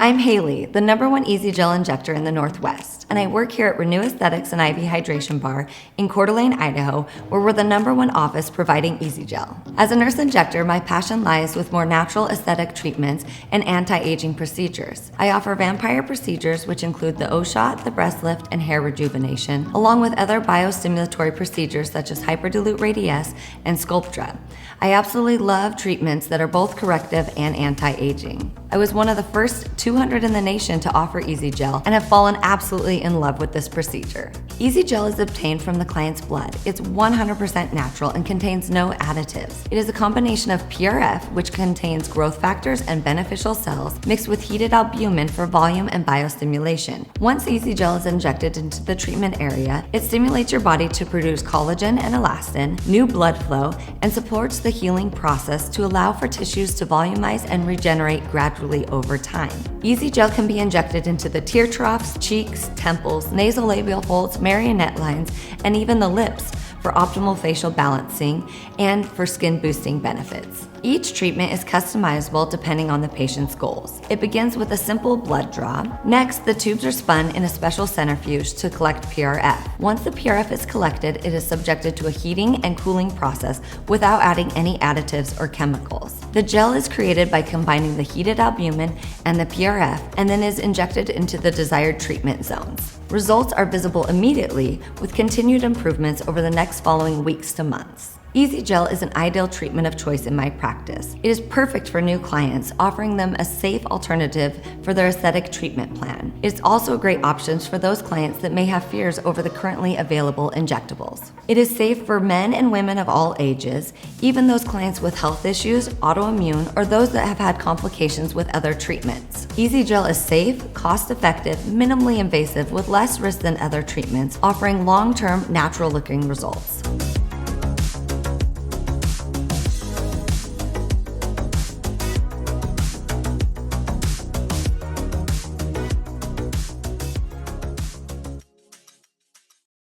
I'm Hailey, the #1 ezGEL injector in the Northwest, and I work here at Renew Aesthetics and IV Hydration Bar in Coeur d'Alene, Idaho, where we're the #1 office providing ezGEL. As a nurse injector, my passion lies with more natural aesthetic treatments and anti-aging procedures. I offer vampire procedures, which include the O-shot, the breast lift, and hair rejuvenation, along with other biostimulatory procedures such as hyperdilute radiesse and Sculptra. I absolutely love treatments that are both corrective and anti-aging. I was one of the first 200 in the nation to offer ezGEL and have fallen absolutely in love with this procedure. ezGEL is obtained from the client's blood. It's 100% natural and contains no additives. It is a combination of PRF, which contains growth factors and beneficial cells, mixed with heated albumin for volume and biostimulation. Once ezGEL is injected into the treatment area, it stimulates your body to produce collagen and elastin, new blood flow, and supports the healing process to allow for tissues to volumize and regenerate gradually over time. ezGEL can be injected into the tear troughs, cheeks, temples, nasolabial folds, marionette lines, and even the lips for optimal facial balancing and for skin boosting benefits. Each treatment is customizable depending on the patient's goals. It begins with a simple blood draw. Next, the tubes are spun in a special centrifuge to collect PRF. Once the PRF is collected, it is subjected to a heating and cooling process without adding any additives or chemicals. The gel is created by combining the heated albumin and the PRF and then is injected into the desired treatment zones. Results are visible immediately with continued improvements over the next following weeks to months. ezGEL is an ideal treatment of choice in my practice. It is perfect for new clients, offering them a safe alternative for their aesthetic treatment plan. It's also a great option for those clients that may have fears over the currently available injectables. It is safe for men and women of all ages, even those clients with health issues, autoimmune, or those that have had complications with other treatments. ezGEL is safe, cost-effective, minimally invasive with less risk than other treatments, offering long-term, natural-looking results.